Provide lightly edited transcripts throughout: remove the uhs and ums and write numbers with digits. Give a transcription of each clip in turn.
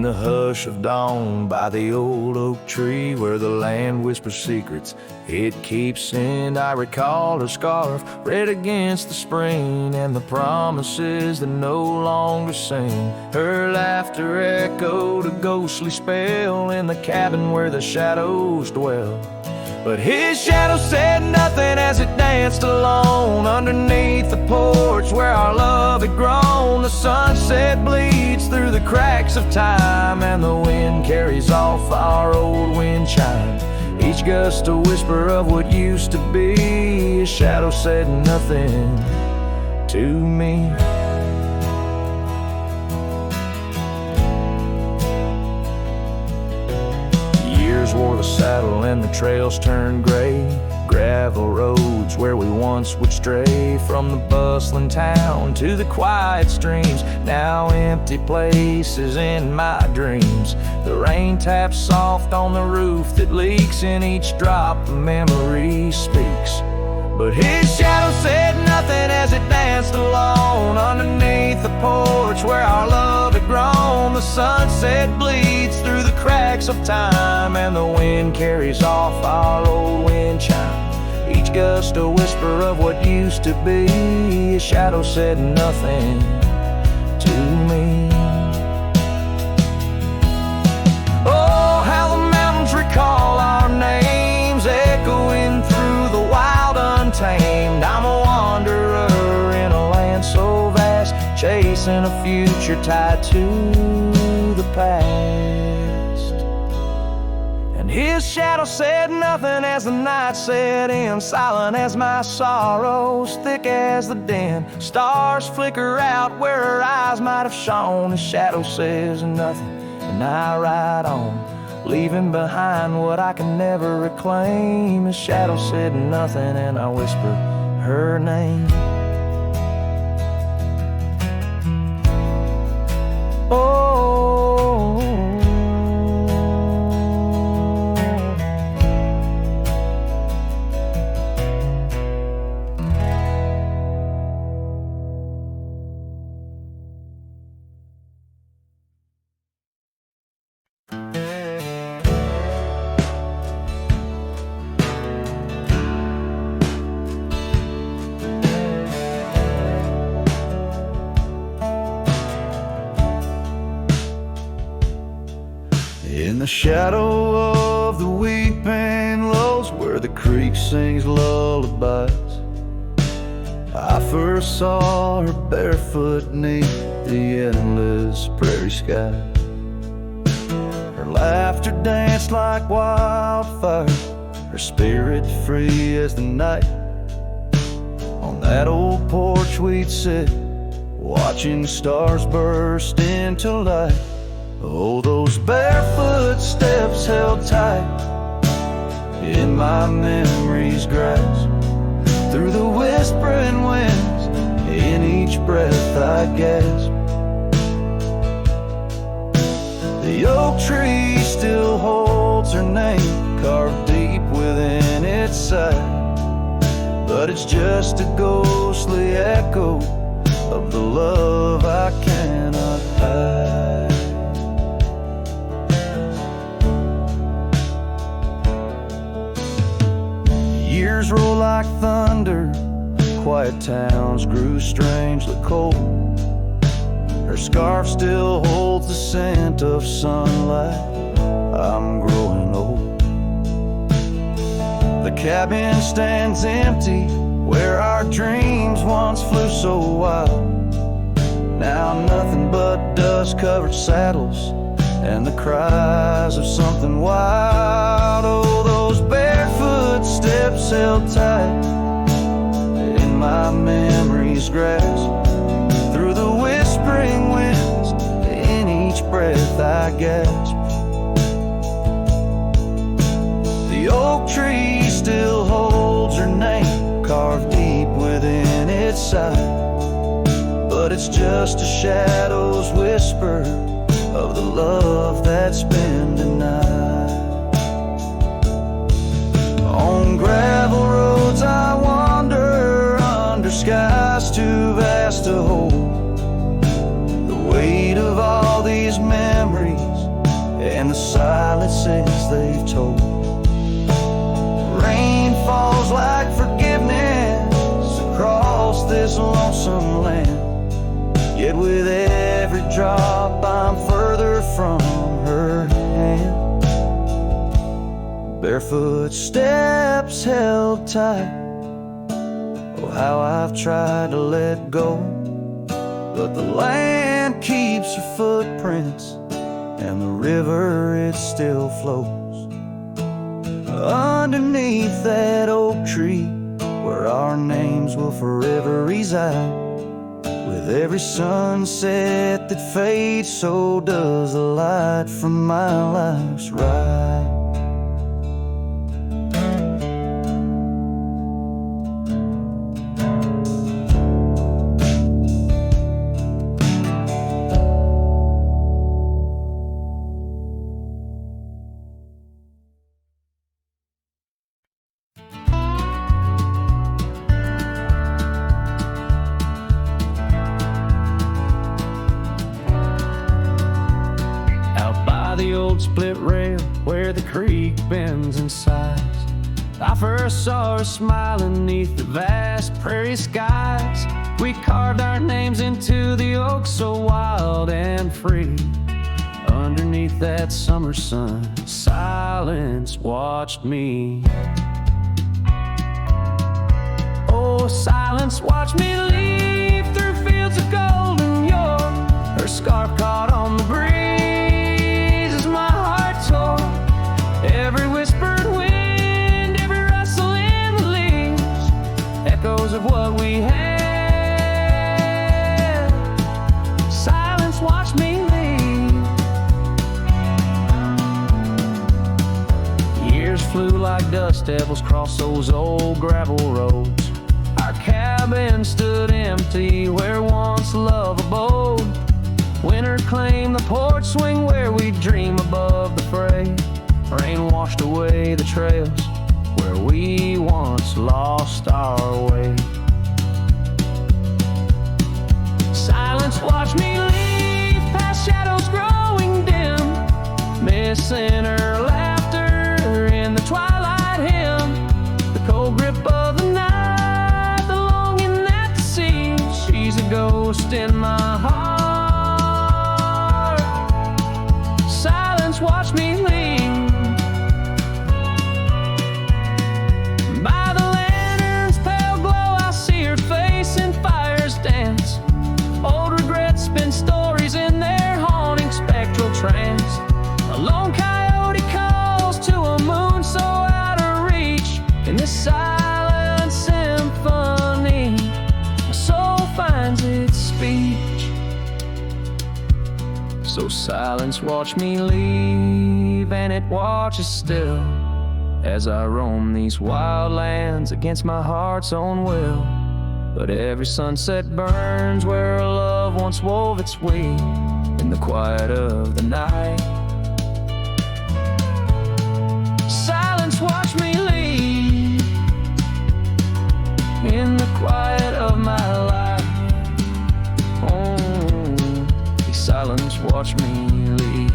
In the hush of dawn by the old oak tree where the land whispers secrets it keeps in, I recall her scarf red against the spring and the promises that no longer sing. Her laughter echoed a ghostly spell in the cabin where the shadows dwell. But his shadow said nothing as it danced alone underneath the porch where our love had grown. The sunset bleeds through the cracks of time and the wind carries off our old wind chime. Each gust a whisper of what used to be. His shadow said nothing to me. Years wore the saddle and the trails turned gray. Gravel roads where we once would stray, from the bustling town to the quiet streams, now empty places in my dreams. The rain taps soft on the roof that leaks, in each drop the memory speaks. But his shadow said nothing as it danced alone underneath the porch where our love had grown. The sunset bleeds through the cracks of time and the wind carries off our old wind chime. Each gust a whisper of what used to be. His shadow said nothing to me. Oh, how the mountains recall our names, echoing through the wild untamed. I'm a wanderer in a land so vast, chasing a future tied to the past. And his shadow said nothing as the night set in, silent as my sorrows, thick as the din. Stars flicker out where her eyes might have shone. His shadow says nothing and I ride on, leaving behind what I can never reclaim. His shadow said nothing and I whispered her name. Oh, in the shadow of the weeping willows where the creek sings lullabies, I first saw her barefoot neath the endless prairie sky. Her laughter danced like wildfire, her spirit free as the night. On that old porch we'd sit, watching stars burst into light. Oh, those barefoot steps held tight in my memory's grasp. Through the whispering winds, in each breath I gasp. The oak tree still holds her name, carved deep within its side. But it's just a ghostly echo of the love I cannot hide. Years roll like thunder, quiet towns grew strangely cold. Her scarf still holds the scent of sunlight, I'm growing old. The cabin stands empty where our dreams once flew so wild. Now nothing but dust-covered saddles and the cries of something wild. Oh, those barefoot steps held tight in my memory's grasp. Through the whispering winds, in each breath I gasp. The oak tree still holds her name, carved deep within its side. But it's just a shadow's whisper of the love that's been denied. On gravel roads I wander, under skies too vast to hold. The weight of all these memories the silences they've told. Rain falls like forgiveness across this lonesome land, yet with every drop I'm further from her hand. Barefoot steps held tight, oh how I've tried to let go, but the land keeps her footprints and the river, it still flows. Underneath that oak tree where our names will forever reside, with every sunset that fades, so does the light from my life's ride. The old split rail where the creek bends and sighs, I first saw her smiling neath the vast prairie skies. We carved our names into the oak so wild and free. Underneath that summer sun, silence watched me. Oh, silence watched me leave through fields of golden yore. Her scarf caught on the breeze, every whispered wind, every rustle in the leaves, echoes of what we had. Silence watched me leave. Years flew like dust devils across those old gravel roads. Our cabin stood empty where once love abode. Winter claimed the porch swing where we dream above the fray. Rain washed away the trails where we once lost our way. Silence watched me leave past shadows growing dim, missing her laughter in the twilight hymn. The cold grip of the night, the longing at the sea. She's a ghost in my heart. Silence watched me leave. Stories in their haunting spectral trance. A lone coyote calls to a moon so out of reach. In this silent symphony, my soul finds its speech. So silence watched me leave, and it watches still as I roam these wild lands against my heart's own will. But every sunset burns where love once wove its way in the quiet of the night. Silence watched me leave in the quiet of my life. Oh, silence watched me leave.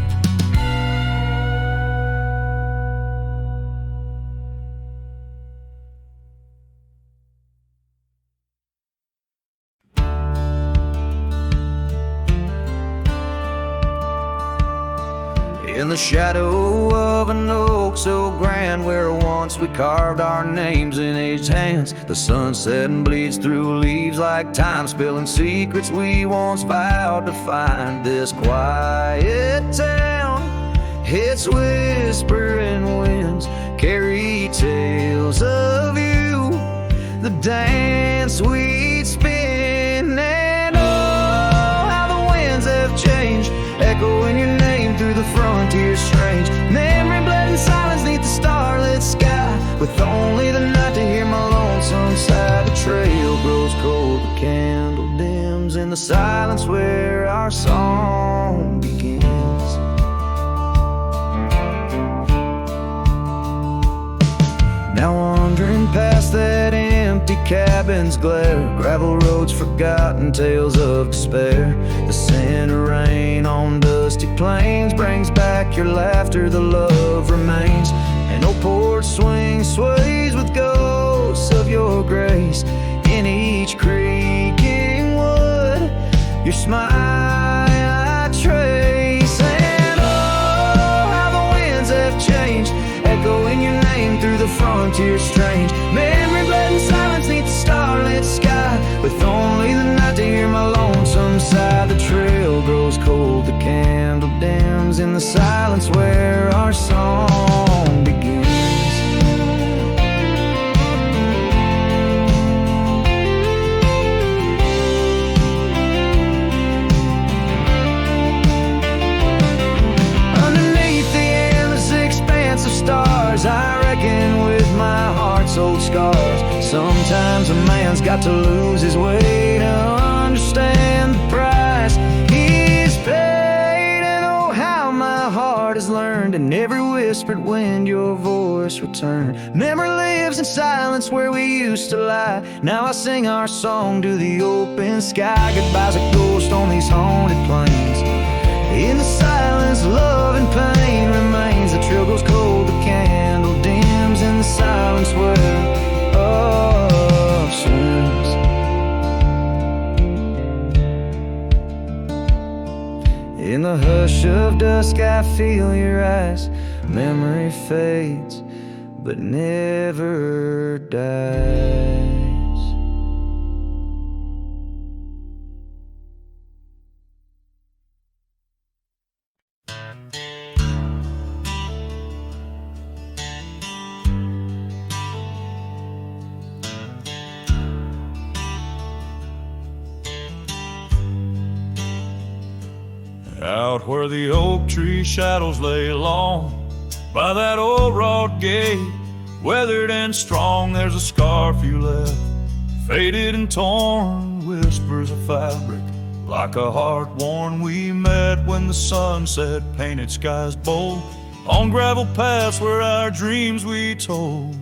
In the shadow of an oak so grand, where once we carved our names in aged hands, the sunset bleeds through leaves like time, spilling secrets we once vowed to find. This quiet town, its whispering winds carry tales of you, the dance we'd spin, and oh, how the winds have changed, echoing your name through the frontier strange. Memory bled in silence neath the starlit sky, with only the night to hear my lonesome sigh. The trail grows cold, the candle dims in the silence where our song begins. Now wandering past that empty cabin's glare, gravel roads forgotten, tales of despair. The scent of rain on dusty plains brings back your laughter, the love remains. An old porch swing sways with ghosts of your grace. In each creaking wood, your smile I trace. And oh, how the winds have changed, echoing your name through the frontier strange. Memory bled in silence neath the starlit sky, with only the night to hear my lonesome sigh. The trail grows cold, the candle dims in the silence where our song begins. Underneath the endless expanse of stars, I reckon with my heart's old scars. Sometimes a man's got to lose his way to understand the price he's paid. And oh, how my heart has learned in every whispered wind your voice returned. Memory lives in silence where we used to lie. Now I sing our song to the open sky. Goodbye's a ghost on these haunted plains. In the silence, love and pain remains. The trail goes cold, the candle dims in the silence where love swims. In the hush of dusk I feel your eyes. Memory fades but never dies. Out where the oak tree shadows lay long, by that old wrought gate, weathered and strong, there's a scarf you left, faded and torn, whispers of fabric, like a heart worn. We met when the sunset painted skies bold, on gravel paths where our dreams we told.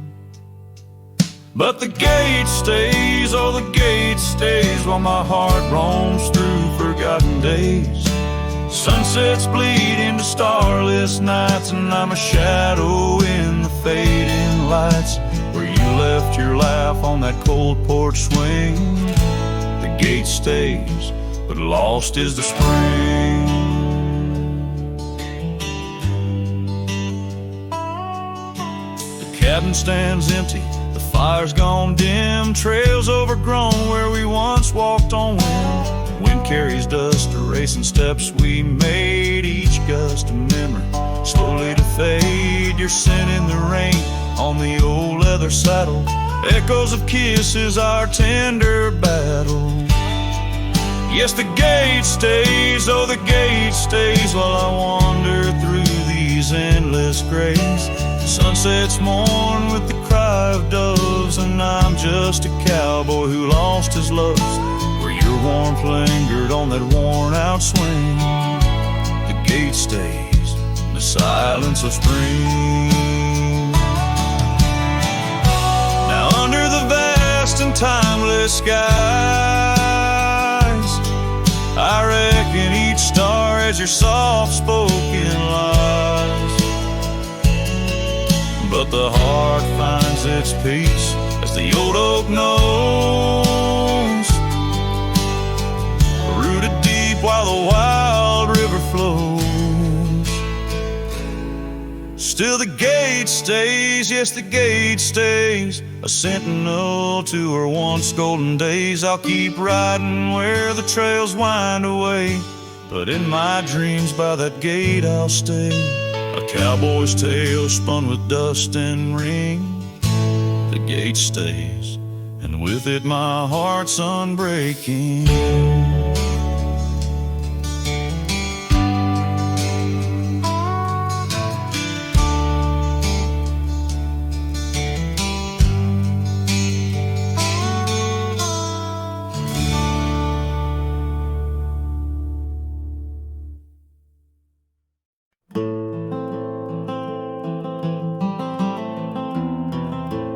But the gate stays, oh the gate stays, while my heart roams through forgotten days. Sunsets bleed into starless nights, and I'm a shadow in the fading lights, where you left your laugh on that cold porch swing. The gate stays, but lost is the spring. The cabin stands empty, the fire's gone dim, trails overgrown where we once walked on wind. Wind carries dust, erasing steps we made, each gust a memory, slowly to fade. Your scent in the rain on the old leather saddle, echoes of kisses, our tender battle. Yes, the gate stays, oh the gate stays, while I wander through these endless grays. Sunsets mourn with the cry of doves, and I'm just a cowboy who lost his loves, where your warmth lingered on that worn-out swing. The gate stays in the silence of spring. Now under the vast and timeless skies, I reckon each star has your soft-spoken lies. But the heart finds its peace, as the old oak knows, rooted deep while the wild river flows. Still the gate stays, yes the gate stays, a sentinel to her once golden days. I'll keep riding where the trails wind away, but in my dreams by that gate I'll stay. A cowboy's tale spun with dust and ring. The gate stays, and with it my heart's unbreaking.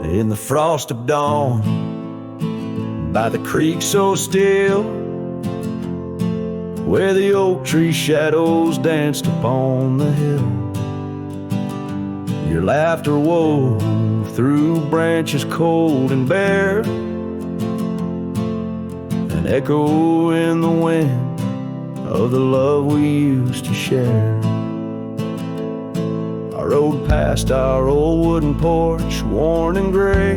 In the frost of dawn, by the creek so still, where the oak tree shadows danced upon the hill, Laughter wove through branches cold and bare, an echo in the wind of the love we used to share. I rode past our old wooden porch, worn and gray,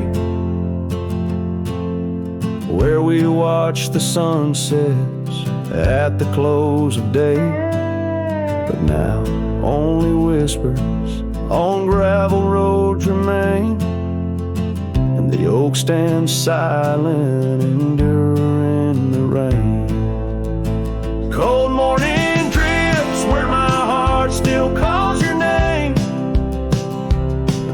where we watched the sunsets at the close of day. But now only whispers on gravel roads remain, and the oak stands silent, enduring the rain. Cold morning drifts where my heart still calls your name.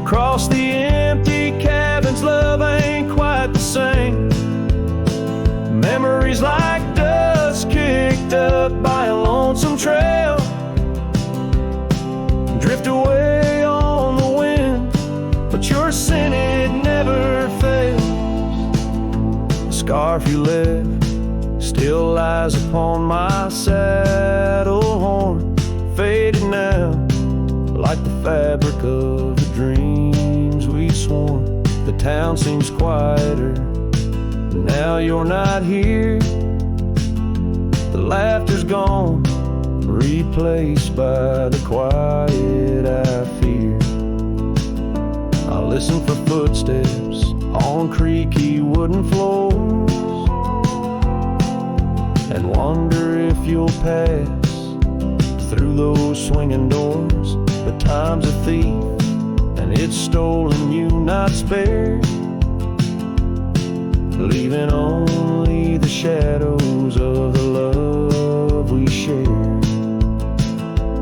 Across the empty cabins, love ain't quite the same. Memories like dust kicked up by a lonesome trail drift away on the wind, but your scent, it never fails. The scarf you left still lies upon my saddle horn, faded now like the fabric of the dreams we sworn. The town seems quieter now you're not here. The laughter's gone, replaced by the quiet I fear. I listen for footsteps on creaky wooden floors, and wonder if you'll pass through those swinging doors. But time's a thief, and it's stolen you, not spared, leaving only the shadows of the love we shared.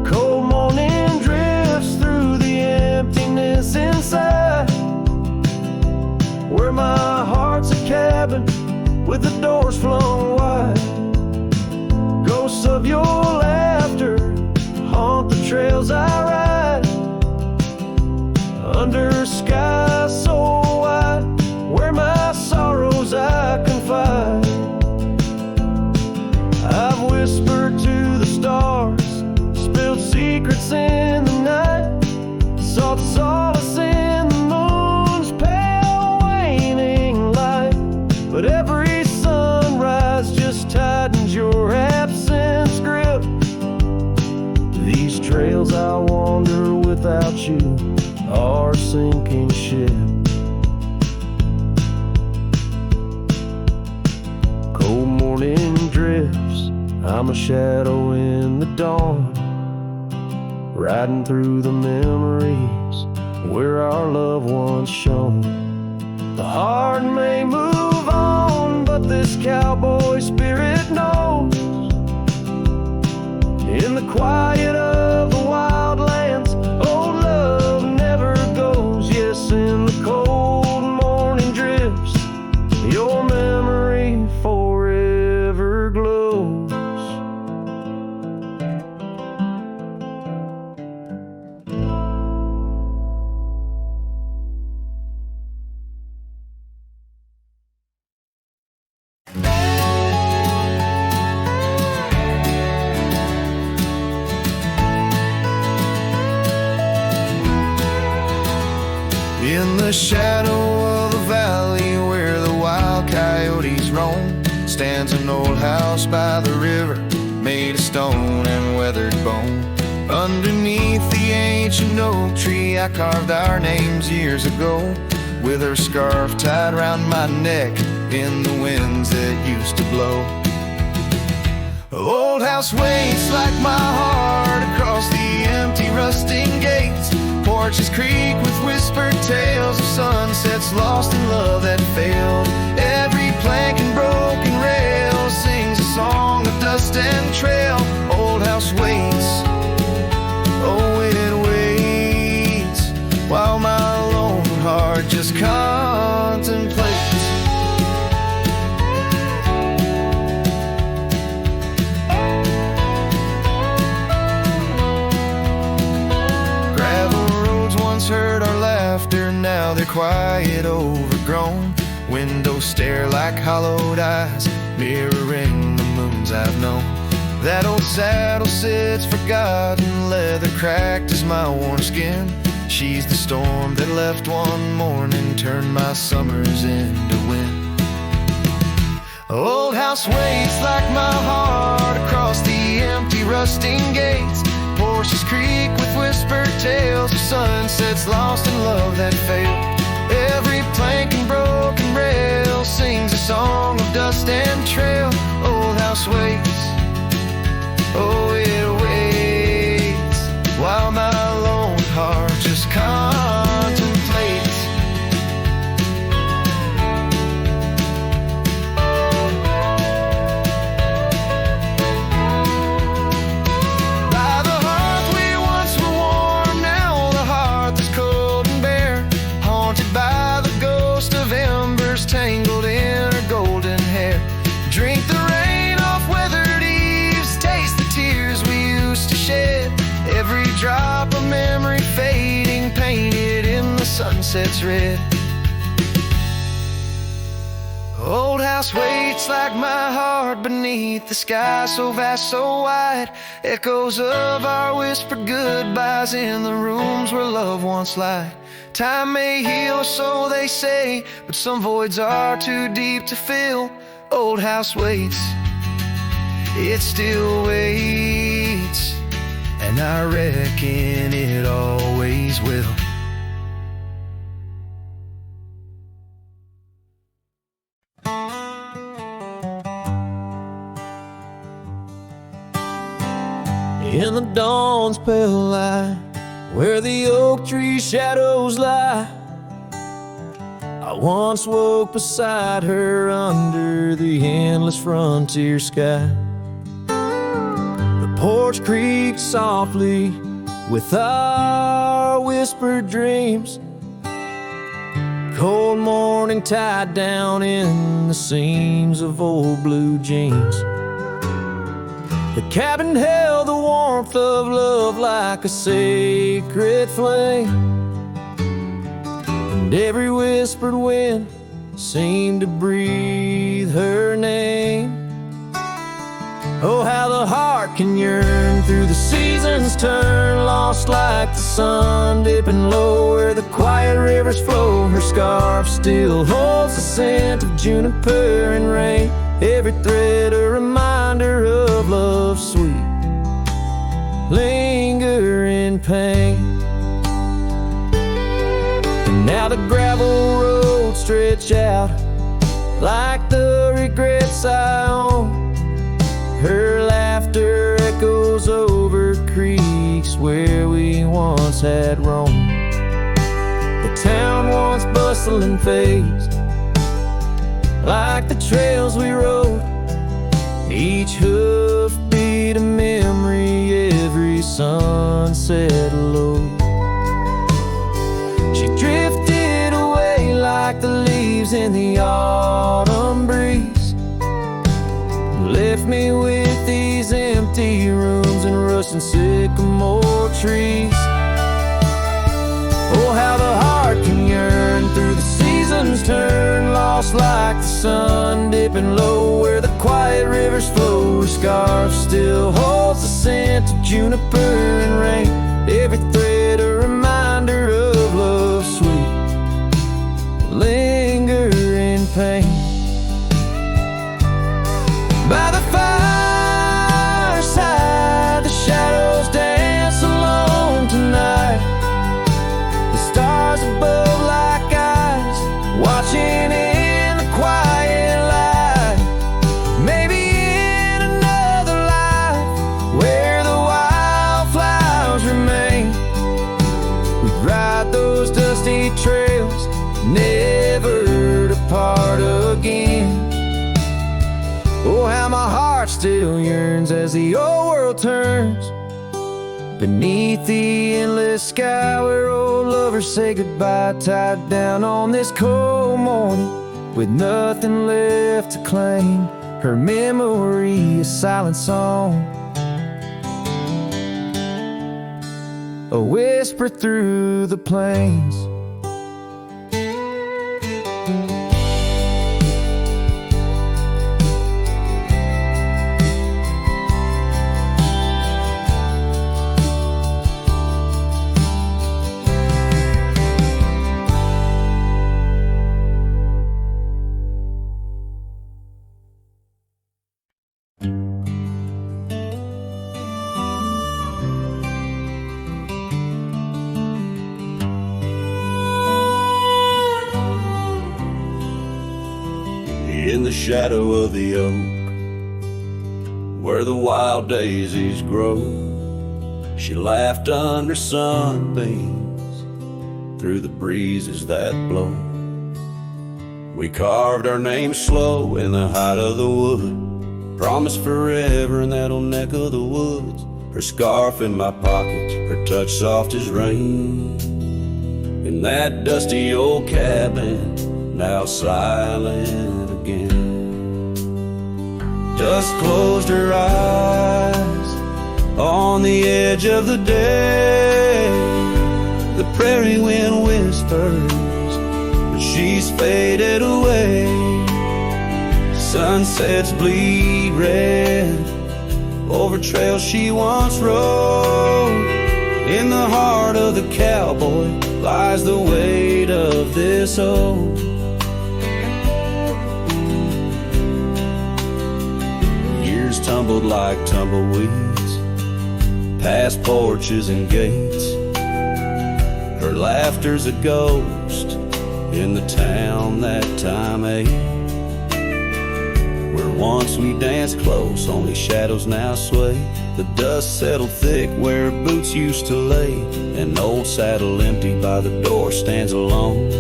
Cold morning drifts through the emptiness inside, where my heart's a cabin with the doors flung wide. Ghosts of your laughter haunt the trails I ride, under skies so wide, where my sorrows I confide. I've whispered to the stars, spilled secrets in the night, sought solace in the moon's pale waning light. But every sunrise just tightens your absence grip. These trails I wander without you are a sinking ship. Cold morning drifts, I'm a shadow in the dawn, riding through the memories where our love once shone. The heart may move on, but this cowboy spirit knows, in the quiet of the wildlands, old love never goes. Yes, in the cold morning drifts, your memory forever glows. In the shadow of the valley where the wild coyotes roam, stands an old house by the river, made of stone and weathered bone. Underneath the ancient oak tree I carved our names years ago, with her scarf tied round my neck in the winds that used to blow. Old house waits like my heart across the empty rusting gates. Porches creak with whispered tales of sunsets lost in love that failed. Every plank and broken rail sings a song of dust and trail. Old house waits, oh it waits, while my lone heart just contemplates. Heard our laughter, now they're quiet, overgrown. Windows stare like hollowed eyes, mirroring the moons I've known. That old saddle sits forgotten, leather cracked as my worn skin. She's the storm that left one morning, turned my summers into wind. Old house waits like my heart across the empty rusting gates. Portia's Creek with whispered tales of sunsets lost in love that failed. Every plank and broken rail sings a song of dust and trail. Old house waits, oh it waits, while my lone heart just contemplates. By the hearth we once were warm, now the hearth is cold and bare, haunted by the ghost of embers tangled in her golden hair. Drink the rain off weathered eaves, taste the tears we used to shed. Every drop of memory fading, painted in the sunset's red. Old house waits like my heart beneath the sky so vast, so wide. Echoes of our whispered goodbyes in the rooms where love once lied. Time may heal, so they say, but some voids are too deep to fill. Old house waits, it still waits, and I reckon it always will. In the dawn's pale light, where the oak tree shadows lie, I once woke beside her under the endless frontier sky. The porch creaked softly with our whispered dreams. Cold morning tied down in the seams of old blue jeans. The cabin held the warmth of love like a sacred flame, and every whispered wind seemed to breathe her name. Oh, how the heart can yearn through the seasons turn, lost like the sun dipping low where the quiet rivers flow. Her scarf still holds the scent of juniper and rain, every thread a reminder of love's sweet lingering pain. And now the gravel roads stretch out like the regrets I own. Her laughter echoes over creeks where we once had roamed. The town once bustling fades like the trails we rode, each hoof beat a memory, every sunset low. She drifted away like the leaves in the autumn breeze, left me with these empty rooms and rusting sycamore trees. Oh, how the heart can yearn through the seasons turn, lost like the sun dipping low where the quiet rivers flow. Her scarf still holds the scent of juniper and rain, every thread a reminder of love's sweet lingering pain. By the fireside, the shadows dance alone tonight. The stars above like eyes, watching in the quiet light. Maybe in another life, where the wildflowers remain, we'd ride those dusty trails, never to part again. Oh, how my heart still yearns as the old world turns, beneath the endless sky where old lovers say goodbye, tied down on this cold morning with nothing left to claim. Her memory, a silent song, a whisper through the plains. the shadow of the oak, where the wild daisies grow. She laughed under sunbeams through the breezes that blow. We carved our names slow in the height of the wood, promised forever in that old neck of the woods. Her scarf in my pocket, her touch soft as rain, in that dusty old cabin, now silent again. Dusk closed her eyes on the edge of the day. The prairie wind whispers, but she's faded away. Sunsets bleed red over trails she once rode. In the heart of the cowboy lies the weight of this old. Years tumbled like tumbleweeds past porches and gates. Her laughter's a ghost in the town that time ate. Where once we danced close, only shadows now sway. The dust settled thick where boots used to lay. An old saddle empty by the door stands alone.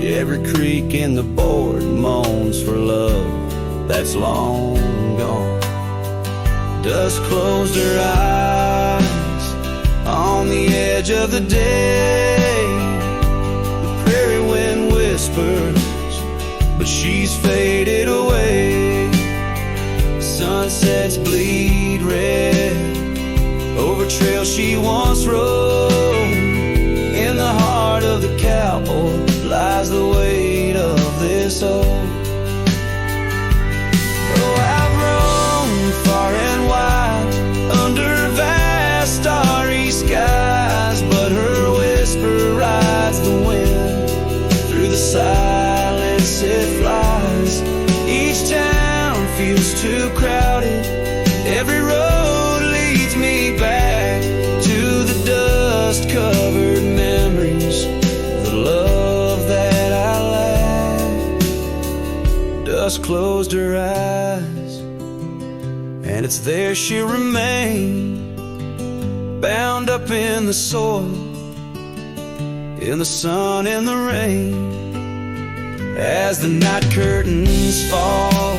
Every creak in the board moans for love that's long gone. Dust closed her eyes on the edge of the day. The prairie wind whispers, but she's faded away. Sunsets bleed red over trails she once rode. In the heart of the cowboy lies the weight of this old. Oh, I've roamed far and wide under vast starry skies, but her whisper rides the wind through the silence it flies. Each town feels too crowded, every road leads me back to the dust-covered memories, the love that I lack. Dust closed her eyes, and it's there she'll remain, bound up in the soil, in the sun and the rain. As the night curtains fall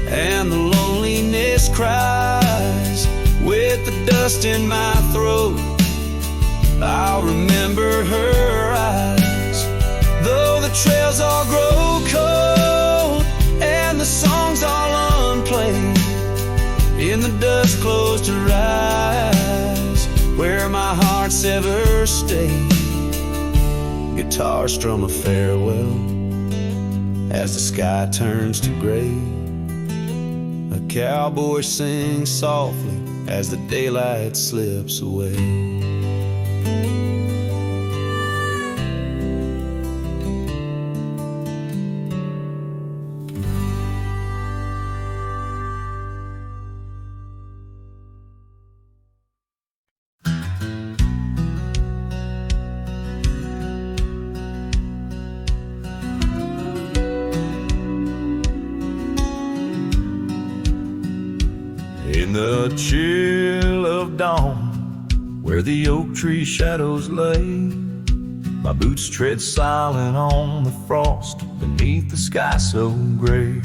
and the loneliness cries, with the dust in my throat, I'll remember her eyes. Though the trails all grow cold and the songs all unplayed, in the dust closed her eyes, where my heart's ever stayed. Guitar strum a farewell as the sky turns to gray. A cowboy sings softly as the daylight slips away. In the chill of dawn, where the oak tree shadows lay, my boots tread silent on the frost beneath the sky so gray.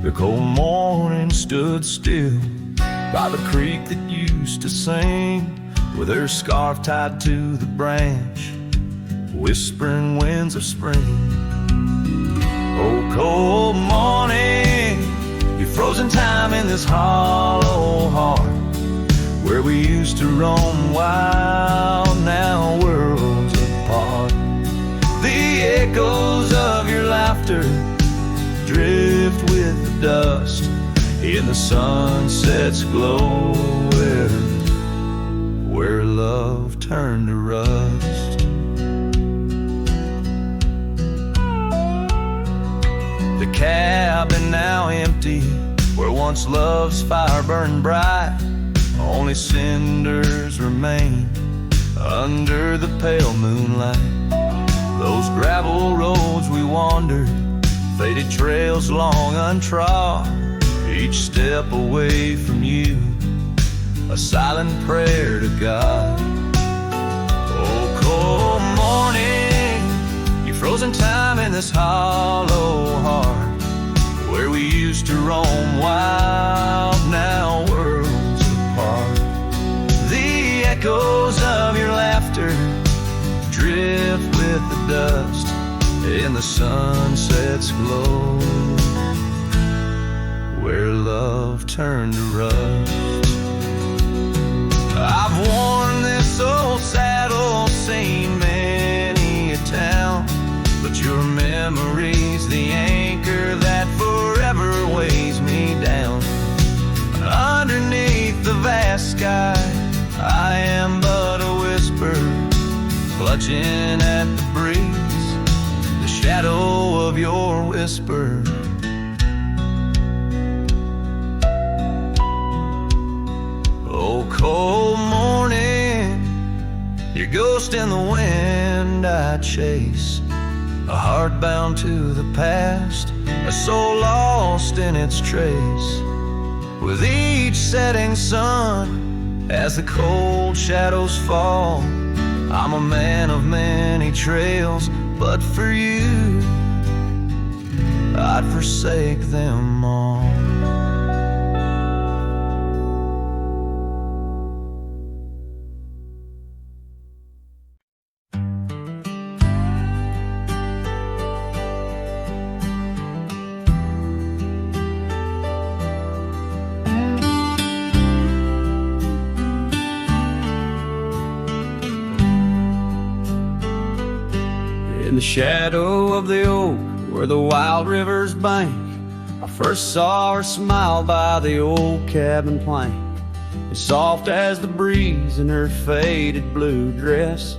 The cold morning stood still by the creek that used to sing, with her scarf tied to the branch, whispering winds of spring. Oh, cold morning, you frozen time in this hollow heart, where we used to roam wild, now worlds apart. The echoes of your laughter drift with the dust in the sunset's glow, where love turned to rust. The cabin now empty, where once love's fire burned bright, only cinders remain under the pale moonlight. Those gravel roads we wandered faded trails long untrod, each step away from you, a silent prayer to God. Oh, cold morning, you frozen time in this hollow heart, where we used to roam wild, now worlds apart. The echoes of your laughter drift with the dust in the sunset's glow, where love turned to rust. I've worn this old saddle, seen many a town, but your memory's the anchor that forever weighs me down. Underneath the vast sky, I am but a whisper, clutching at the breeze, the shadow of your whisper. Oh, cold morning, your ghost in the wind I chase, a heart bound to the past, a soul lost in its trace. With each setting sun, as the cold shadows fall, I'm a man of many trails, but for you, I'd forsake them all. In the shadow of the oak, where the wild rivers bank, I first saw her smile by the old cabin plank. As soft as the breeze in her faded blue dress,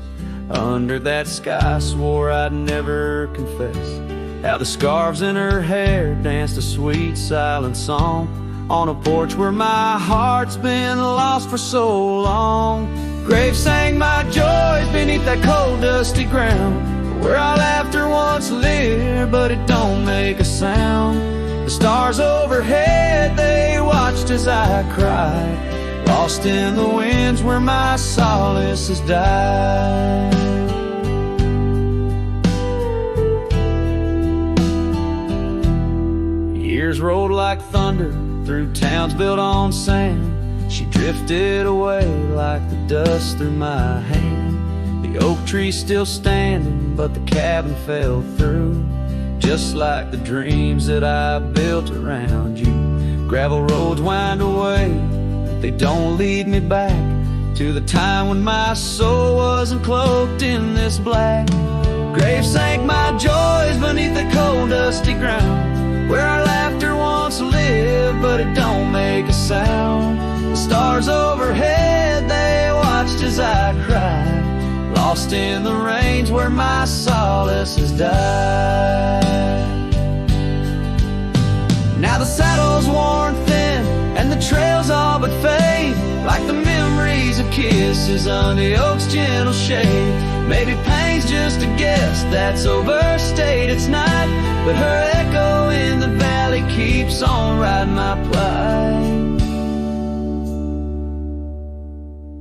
under that sky I swore I'd never confess. How the scarves in her hair danced a sweet silent song on a porch where my heart's been lost for so long. Graves sang my joys beneath that cold dusty ground, where our laughter once lived, but it don't make a sound. The stars overhead, they watched as I cried, lost in the winds where my solace has died. Years rolled like thunder through towns built on sand. She drifted away like the dust through my hand. The oak tree's still standing, but the cabin fell through, just like the dreams that I built around you. Gravel roads wind away, but they don't lead me back to the time when my soul wasn't cloaked in this black. Graves sank my joys beneath the cold dusty ground, where our laughter once lived, but it don't make a sound. The stars overhead, they watched as I cried, lost in the range where my solace has died. Now the saddle's worn thin and the trails all but fade, like the memories of kisses under the oak's gentle shade. Maybe pain's just a guess that's overstayed, it's not, but her echo in the valley keeps on riding my plight.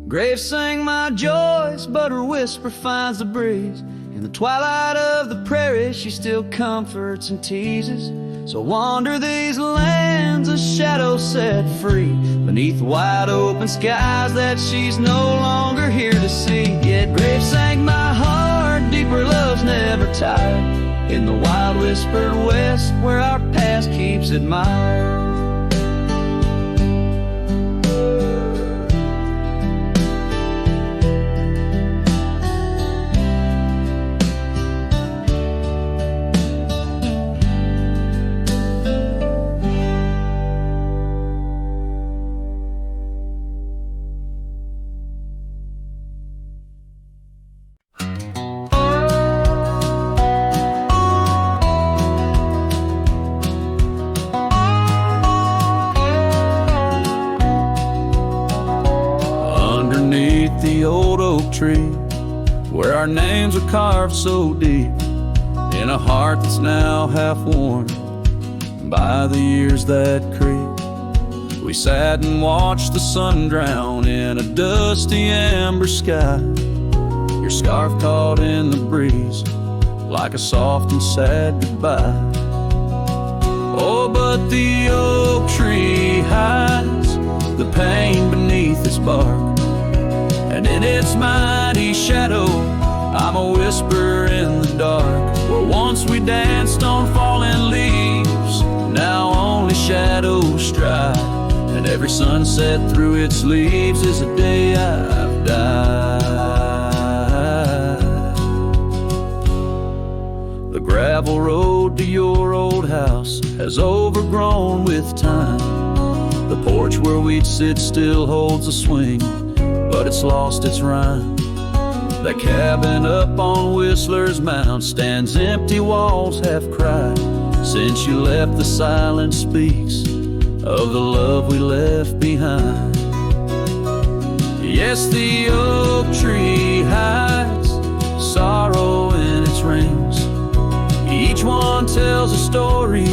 Graves sang my joys, but her whisper finds the breeze. In the twilight of the prairie, she still comforts and teases. So wander these lands, a shadow set free, beneath wide open skies that she's no longer here to see. Yet Graves sang my heart deep where love's never tired, in the wild whispered west where our past keeps admired. The old oak tree, where our names are carved so deep in a heart that's now half worn by the years that creep. We sat and watched the sun drown in a dusty amber sky. Your scarf caught in the breeze like a soft and sad goodbye. Oh, but the oak tree hides the pain beneath its bark, and in its mighty shadow I'm a whisper in the dark. Where once we danced on falling leaves, now only shadows stride, and every sunset through its leaves is a day I've died. The gravel road to your old house has overgrown with time. The porch where we'd sit still holds a swing, but it's lost its rhyme. That cabin up on Whistler's Mound stands empty, walls have cried. Since you left, the silence speaks of the love we left behind. Yes, the oak tree hides sorrow in its rings. Each one tells a story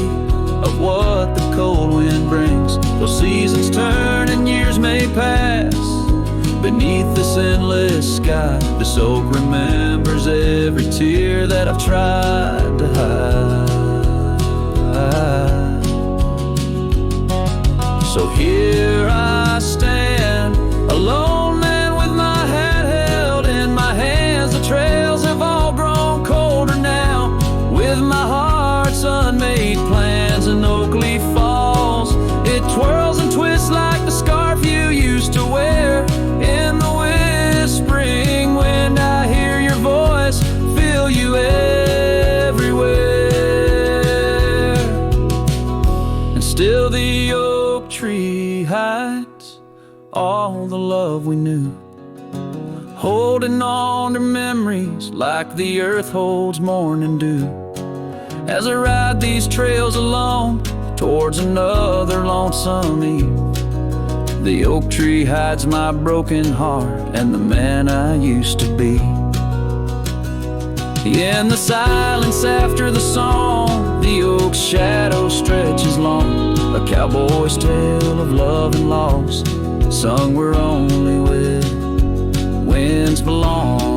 of what the cold wind brings. Though seasons turn and years may pass, beneath this endless sky, this oak remembers every tear that I've tried to hide. So here I stand, a lone man with my hat held in my hands. The trails have all grown colder now, with my heart's unmade plans. And oak leaf falls, it twirls and twists like the scarf you used to wear. In the whispering wind I hear your voice, feel you everywhere. And still the oak tree hides all the love we knew, holding on to memories like the earth holds morning dew. As I ride these trails alone towards another lonesome eve, the oak tree hides my broken heart and the man I used to be. In the silence after the song, the oak's shadow stretches long, a cowboy's tale of love and loss, sung where only winds belong.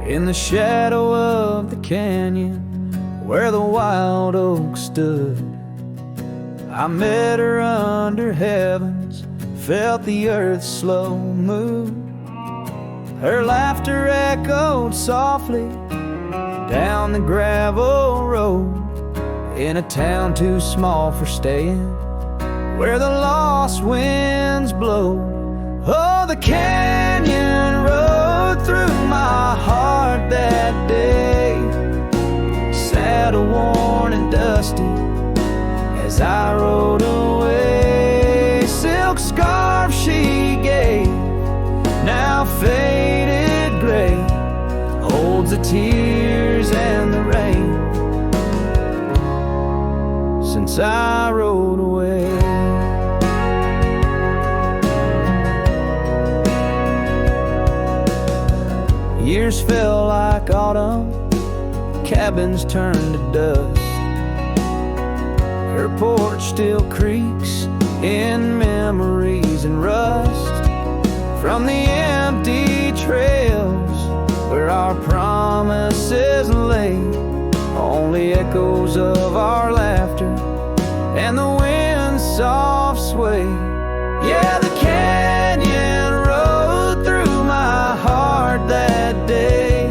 In the shadow of the canyon where the wild oak stood, I met her under heavens, felt the earth's slow move. Her laughter echoed softly down the gravel road, in a town too small for staying, where the lost winds blow. Oh, the canyon rode through my heart that day, saddle worn and dusty as I rode away. Silk scarf she gave, now faded gray, holds the tears and the rain since I rode away. Years fell like autumn, cabins turned to dust. Her porch still creaks in memories and rust from the empty trails where our promises lay. Only echoes of our laughter and the wind's soft sway. Yeah, the canyon rode through my heart that day,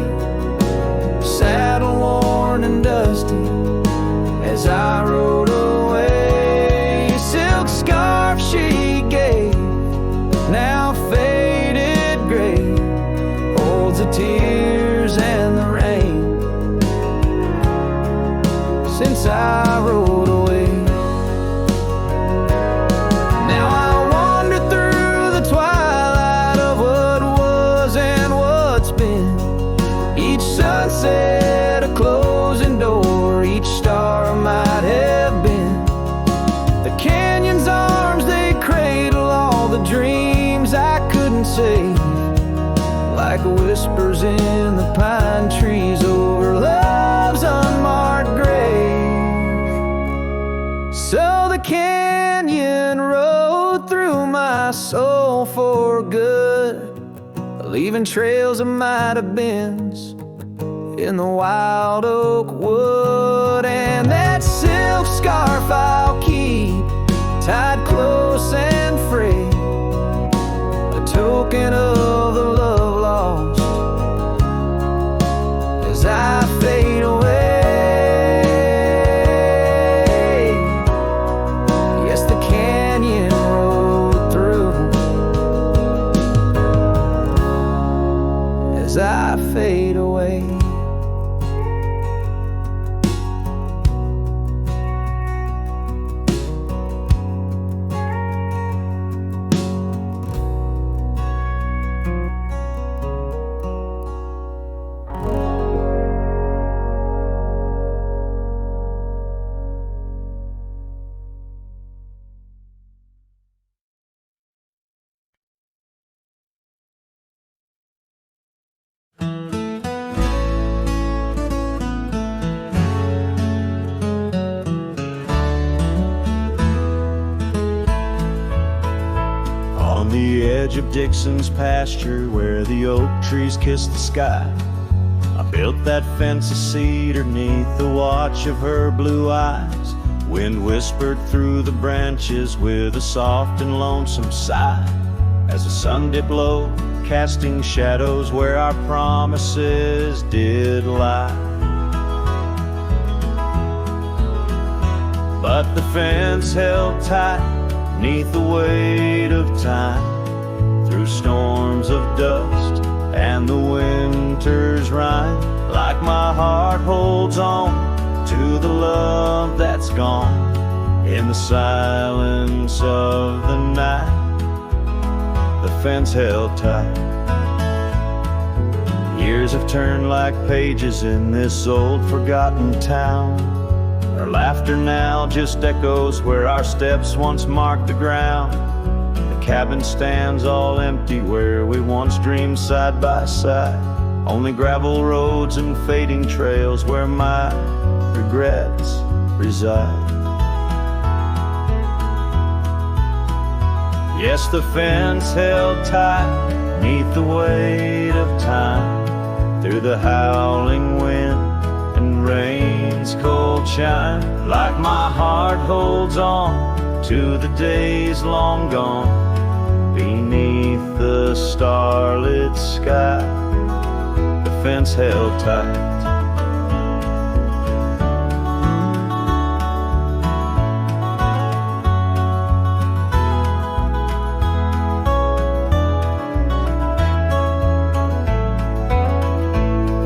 saddle worn and dusty as I rode away. Silk scarf she gave, now faded gray, holds the tears and the rain since I rode away. canyon road through my soul for good, leaving trails of might have beens in the wild oak wood. And that silk scarf I'll keep tied close and free, a token of the love lost as I fade away. Yes, the canyon road through as I fade away. On the edge of Dixon's pasture, where the oak trees kiss the sky, I built that fence of cedar neath the watch of her blue eyes. Wind whispered through the branches with a soft and lonesome sigh, as the sun dipped low, casting shadows where our promises did lie. But the fence held tight neath the weight of time, through storms of dust and the winter's rime. Like my heart holds on to the love that's gone in the silence of the night, the fence held tight. Years have turned like pages in this old forgotten town. Our laughter now just echoes where our steps once marked the ground. The cabin stands all empty where we once dreamed side by side. Only gravel roads and fading trails where my regrets reside. Yes, the fence held tight neath the weight of time, through the howling wind and rain's cold chime. Like my heart holds on to the days long gone, beneath the starlit sky, the fence held tight.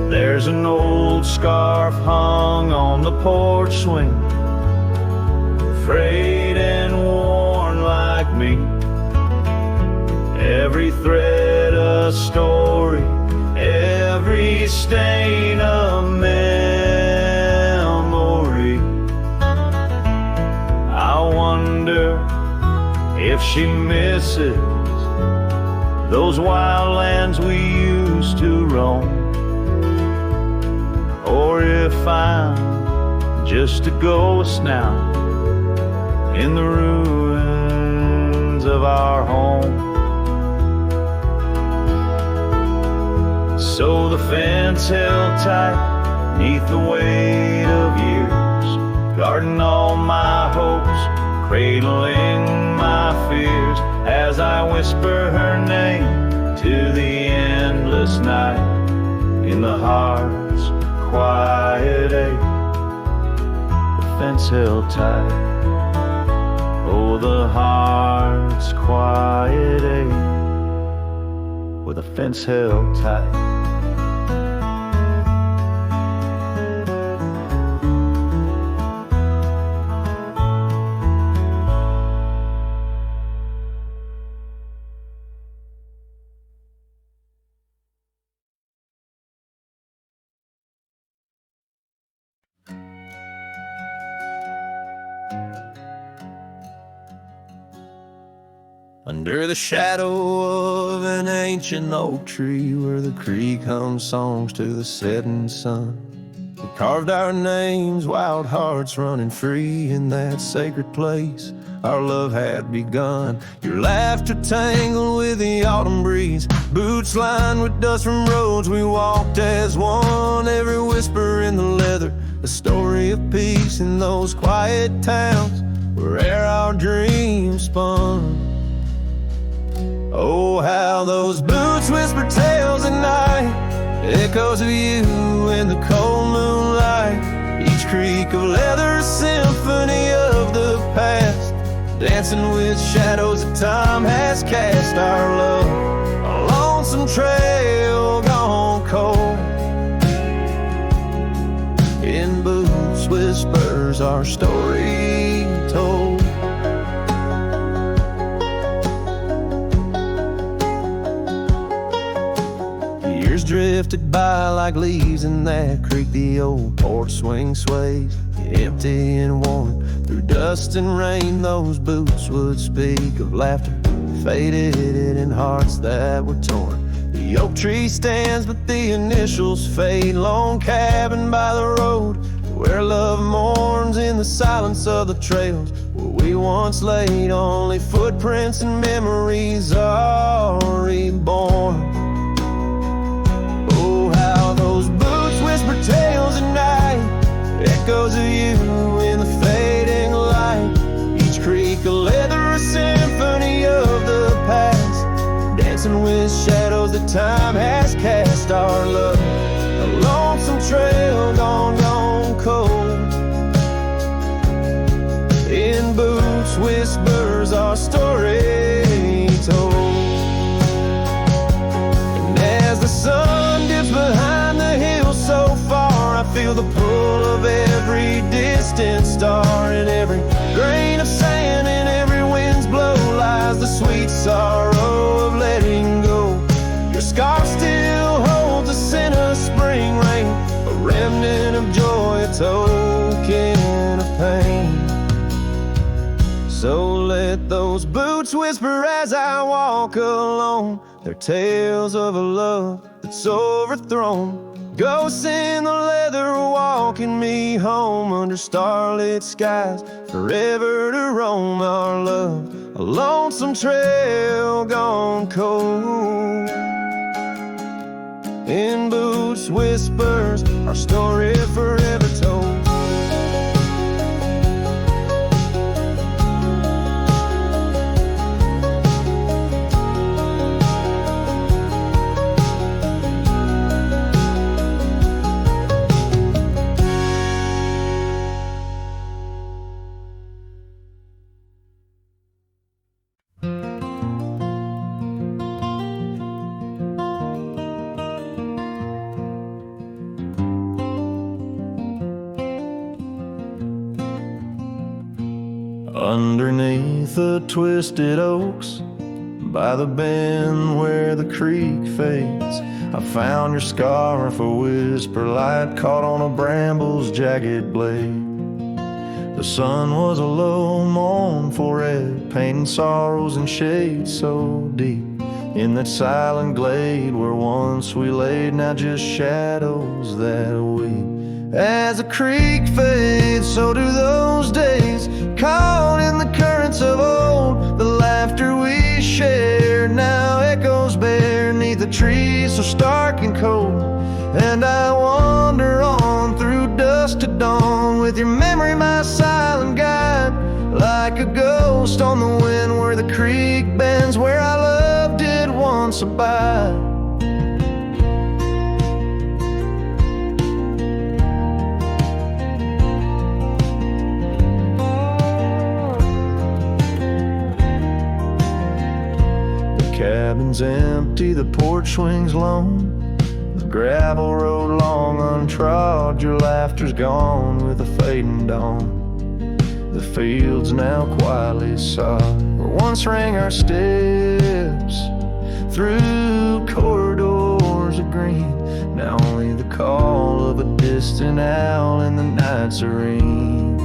There's an old scarf hung on the porch swing, frayed and worn like me. Every thread a story, every stain a memory. I wonder if she misses those wild lands we used to roam, or if I'm just a ghost now in the ruins of our home. So the fence held tight neath the weight of years, guarding all my hopes, cradling my fears, as I whisper her name to the endless night in the heart's quiet ache. The fence held tight, oh, the heart's quiet ache, with a fence held tight. Under the shadow of an ancient oak tree, where the creek hums songs to the setting sun, we Carved our names, wild hearts running free in that sacred place. Our love had begun. Your laughter tangled with the autumn breeze. Boots lined with dust from roads we walked as one. Every whisper in the leather, a story of peace in those quiet towns where our dreams spun. Oh, how those boots whisper tales at night, echoes of you in the cold moonlight. Each creak of leather, a symphony of the past, dancing with shadows that time has cast. Our love, a lonesome trail gone cold. In boots whispers our story told. Years drifted by like leaves in that creek. The old porch swing sways, empty and worn. Through dust and rain, those boots would speak of laughter faded in hearts that were torn. The oak tree stands, but the initials fade. Lone cabin by the road, where love mourns in the silence of the trails where we once laid. Only footprints and memories are reborn. Oh, how those boots whisper tales at night, echoes of you in the fading light. Each creak a leather, a symphony of the past, dancing with shadows that time has cast. Our love, a lonesome trail gone cold. In boots whispers our story told. And as the sun dips behind the hills so far, I feel the pull of every distant star. In every grain of sand, in every wind's blow, lies the sweet sorrow of letting go. Your scarf still holds a scent of spring rain, a remnant of joy, a token of pain. So let those boots whisper as I walk alone, their tales of a love that's overthrown. Ghosts in the leather walking me home under starlit skies, forever to roam. Our love, a lonesome trail gone cold. In boots whispers our story forever told. Underneath the twisted oaks, by the bend where the creek fades, I found your scarf, a whisper light caught on a bramble's jagged blade. The sun was a low mournful red, painting sorrows in shades so deep. In that silent glade where once we laid, now just shadows that weep. As the creek fades, so do those days, caught in the currents of old. The laughter we shared now echoes bare neath the trees so stark and cold. And I wander on through dusk to dawn, with your memory my silent guide, like a ghost on the wind where the creek bends, where our love did once abide. Cabin's empty, the porch swings lone, the gravel road long untrod. Your laughter's gone with the fading dawn. The fields now quietly sod, where once rang our steps through corridors of green. Now only the call of a distant owl in the night serene.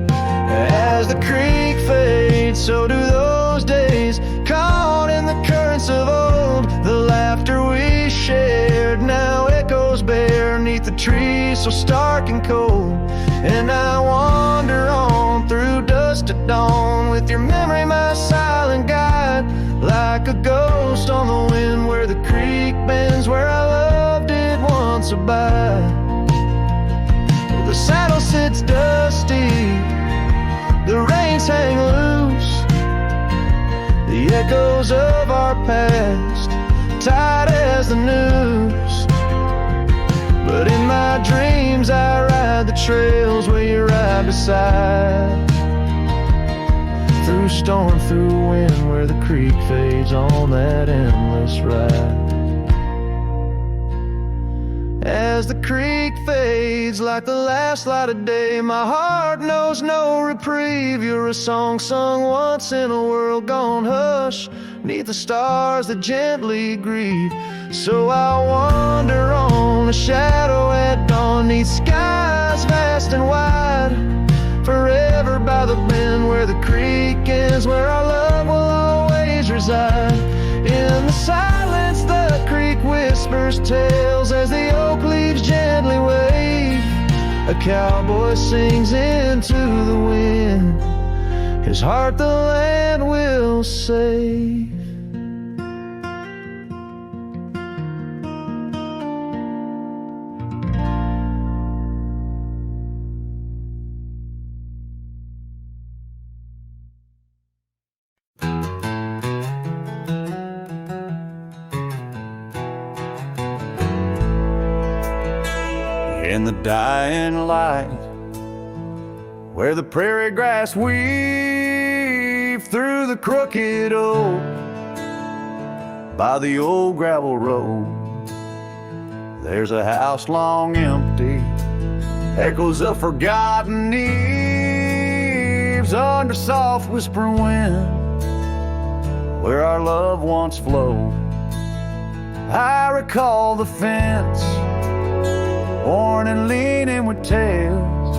As the creek fades, so do those days, caught in the currents of old. The laughter we shared now echoes bare neath the trees so stark and cold. And I wander on through dusk to dawn, with your memory my silent guide, like a ghost on the wind where the creek bends, where our love did once abide. The saddle sits dusty, the reins hang loose, the echoes of our past tight as the noose. But in my dreams I ride the trails where you ride beside, through storm, through wind, where the creek fades on that endless ride. As the creek fades like the last light of day, my heart knows no reprieve. You're a song sung once in a world gone hush, 'neath the stars that gently grieve. So I wander on, a shadow at dawn, 'neath skies vast and wide, forever by the bend where the creek ends, where our love will always reside. In the silence the creek whispers tales as the oak leaves gently wave. A cowboy sings into the wind, his heart the land will save. In the dying light, where the prairie grass weaves through the crooked oak, by the old gravel road, there's a house long empty, echoes of forgotten eves under soft whispering wind, where our love once flowed. I recall the fence, worn and leaning with tails.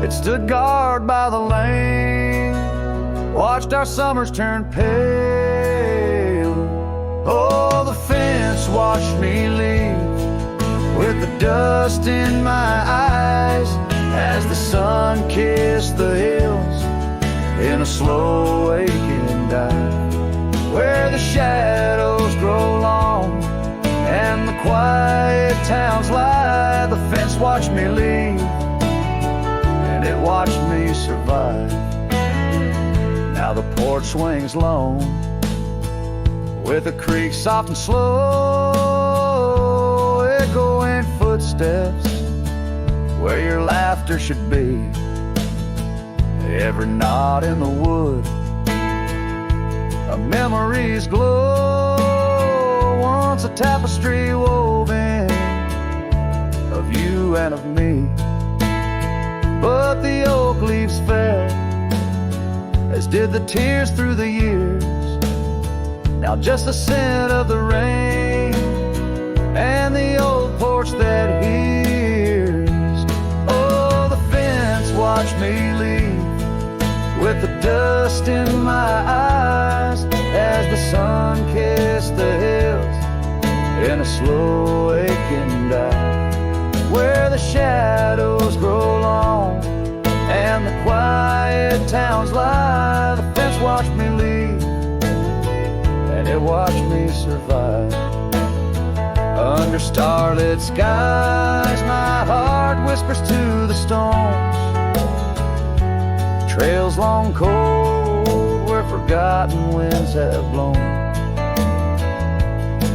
It stood guard by the lane, watched our summers turn pale. Oh, the fence watched me leave, with the dust in my eyes, as the sun kissed the hills in a slow waking dive, where the shadows grow long and the quiet towns lie. The fence watched me leave, and it watched me survive. Now the porch swings lone, with the creek soft and slow, echoing footsteps where your laughter should be. Every knot in the wood, a memory's glow, once a tapestry woven of you and of me. But the oak leaves fell, as did the tears through the years. Now just the scent of the rain and the old porch that hears. Oh, the fence watched me leave, with the dust in my eyes, as the sun kissed the hills in a slow aching dive, where the shadows grow long and the quiet towns lie. The fence watched me leave, and it watched me survive. Under starlit skies my heart whispers to the stones, trails long cold where forgotten winds have blown.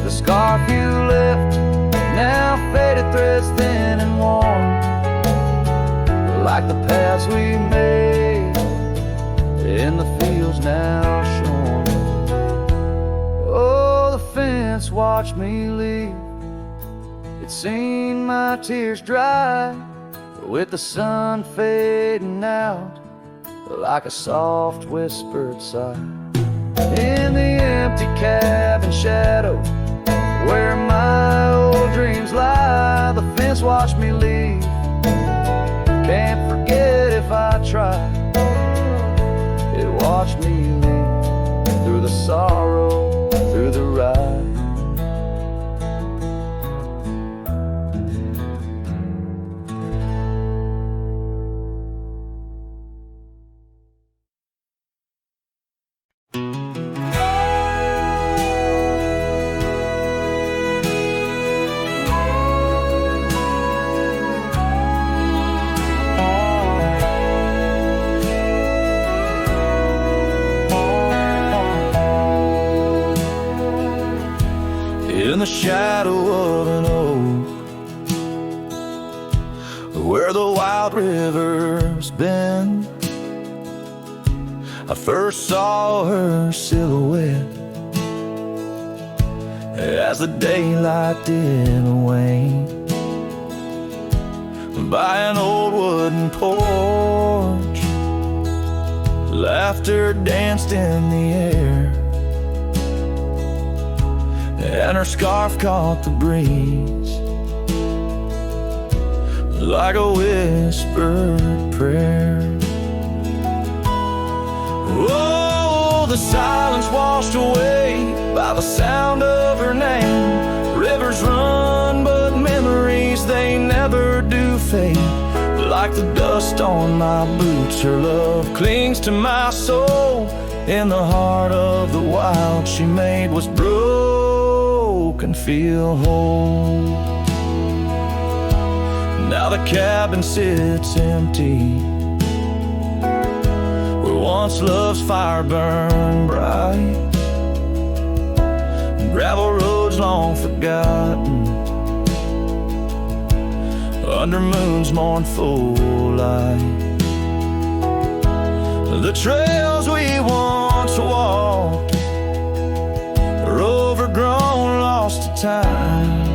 The scarf you left, now faded threads thin and worn, like the paths we made in the fields now shorn. Oh, the fence watched me leave, it's seen my tears dry, with the sun fading out like a soft whispered sigh. In the empty cabin shadow, where my old dreams lie, the fence watched me leave, can't forget if I try. It watched me leave, through the sorrow, through the ride. river's bend, I first saw her silhouette as the daylight did wane. By an old wooden porch, laughter danced in the air, and her scarf caught the breeze like a whispered prayer. Oh, the silence washed away by the sound of her name. Rivers run, but memories, they never do fade. Like the dust on my boots, her love clings to my soul. In the heart of the wild, she made what's broken feel whole. Now the cabin sits empty, where once love's fire burned bright. Gravel roads long forgotten, under moon's mournful light. The trails we once walked are overgrown, lost to time,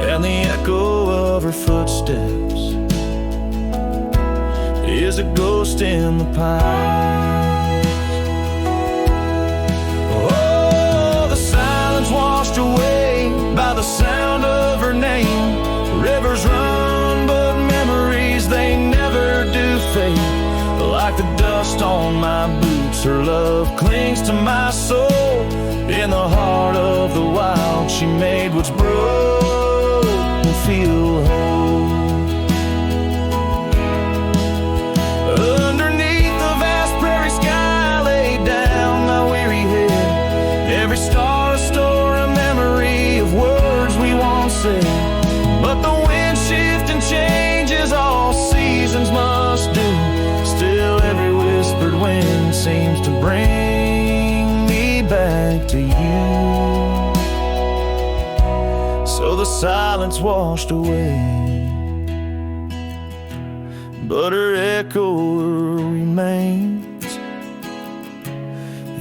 and the echo of her footsteps is a ghost in the pines. Oh, the silence washed away by the sound of her name. Rivers run, but memories, they never do fade. Like the dust on my boots, her love clings to my soul. In the heart of the wild, she made what's broken feel whole. Underneath the vast prairie sky, laid down my weary head. Every star a story, a memory of words we once said. But the wind shifts and changes, all seasons must do. Still every whispered wind seems to bring me back to you. So the silence washed away, but her echo remains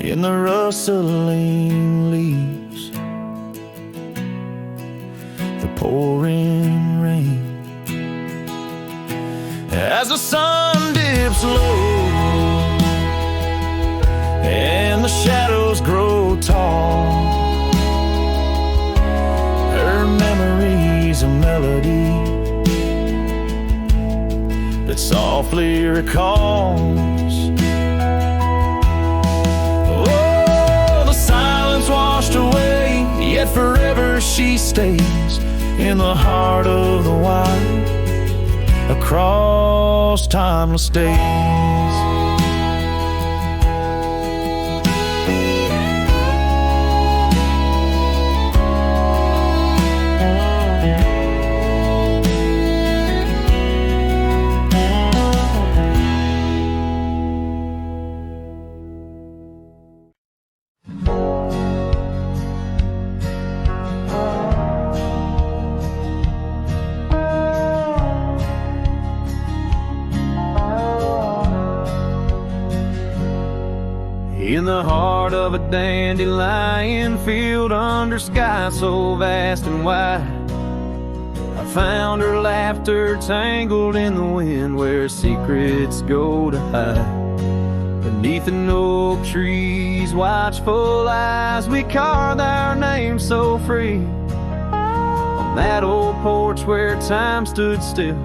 in the rustling leaves, the pouring rain. As the sun dips low and the shadows grow tall, her memory's a melody that softly recalls. Oh, the silence washed away, yet forever she stays in the heart of the wild, across timeless days. In the heart of a dandelion field, under sky so vast and wide, I found her laughter tangled in the wind, where secrets go to hide. Beneath an oak tree's watchful eyes, we carved our names so free. On that old porch where time stood still,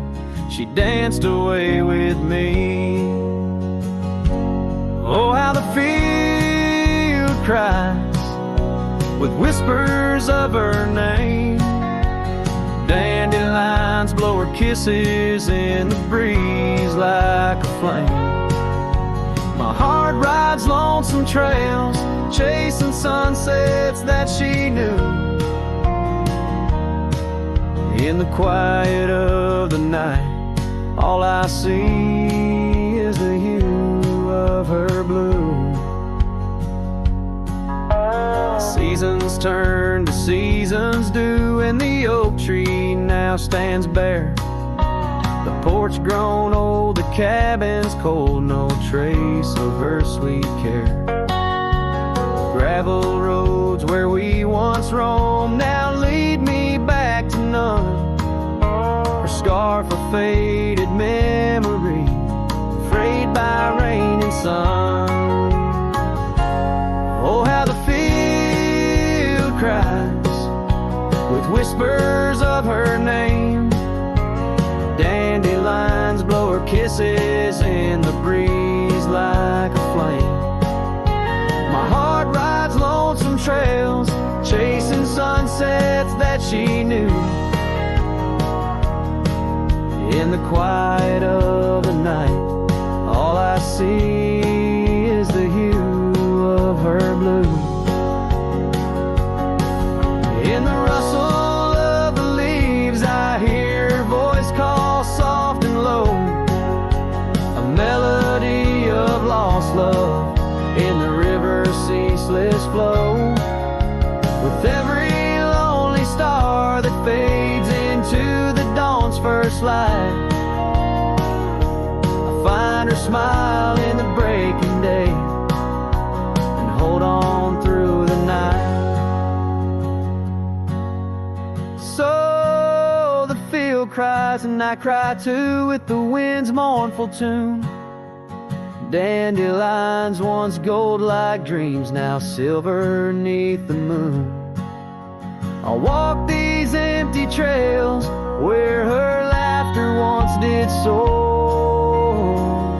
she danced away with me. Oh, how the field cries with whispers of her name. Dandelions blow her kisses in the breeze like a flame. My heart rides lonesome trails, chasing sunsets that she knew. In the quiet of the night, all I see is the hue of her blue. Seasons turn to seasons do, and the oak tree now stands bare. The porch grown old, the cabin's cold, no trace of her sweet care. Gravel roads where we once roamed now lead me back to none. Her scarf a faded memory, frayed by rain and sun. Oh, how the field cries with whispers of her name. Dandelions blow her kisses in the breeze like a flame. My heart rides lonesome trails, chasing sunsets that she knew. In the quiet of the night, all I see is the hue of her blue. In the rustle of the leaves, I hear her voice call soft and low, a melody of lost love in the river's ceaseless flow. With every lonely star that fades into the dawn's first light, I find her smile in the breaking day and hold on through the night. So the field cries and I cry too with the wind's mournful tune. Dandelions once gold like dreams, now silver 'neath the moon. I'll walk these empty trails where her laughter once did soar,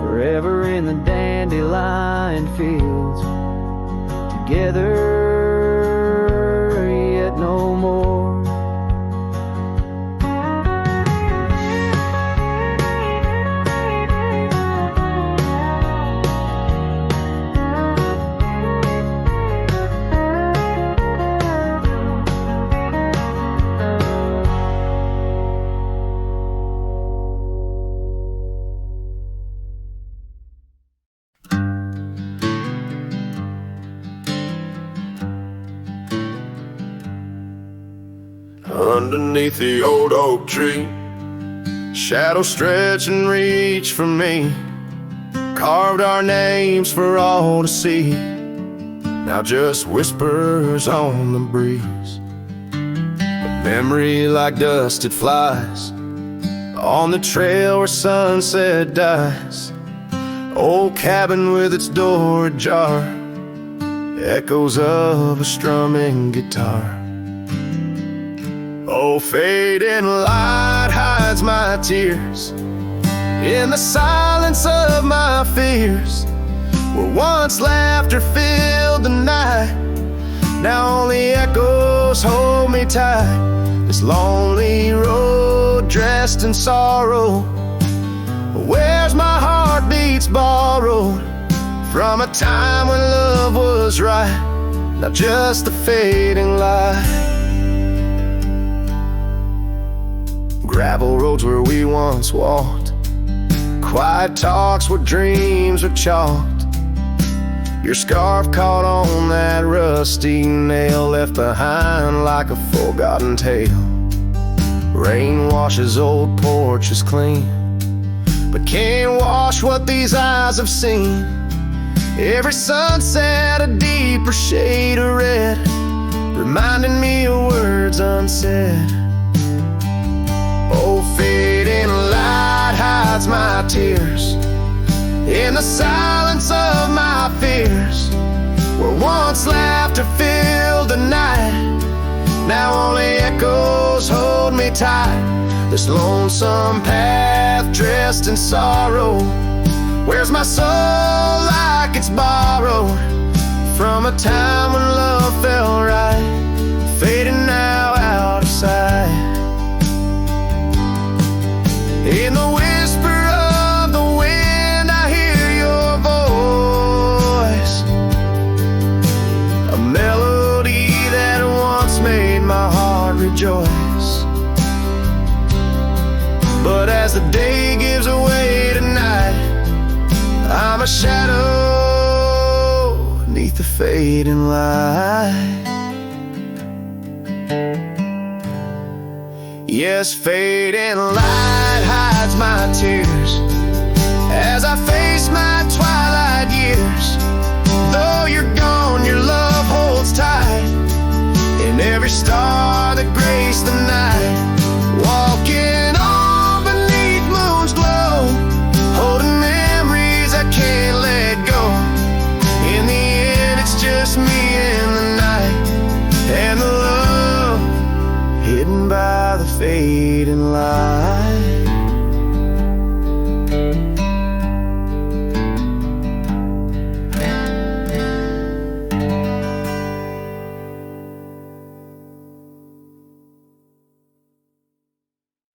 forever in the dandelion fields, together yet no more. Underneath the old oak tree, shadows stretch and reach for me. Carved our names for all to see, now just whispers on the breeze. A memory like dust, it flies on the trail where sunset dies. Old cabin with its door ajar, echoes of a strumming guitar. Oh, fading light hides my tears in the silence of my fears. Where once laughter filled the night, now only echoes hold me tight. This lonely road dressed in sorrow, where's my heartbeats borrowed from a time when love was right, not just a fading light. Gravel roads where we once walked, quiet talks where dreams were chalked. Your scarf caught on that rusty nail, left behind like a forgotten tale. Rain washes old porches clean, but can't wash what these eyes have seen. Every sunset a deeper shade of red, reminding me of words unsaid. Oh, fading light hides my tears in the silence of my fears. Where once laughter filled the night, now only echoes hold me tight. This lonesome path dressed in sorrow, where's my soul like it's borrowed from a time when love felt right, fading now out of sight. In the whisper of the wind, I hear your voice, a melody that once made my heart rejoice. But as the day gives away tonight, I'm a shadow beneath the fading light. Yes, fading light high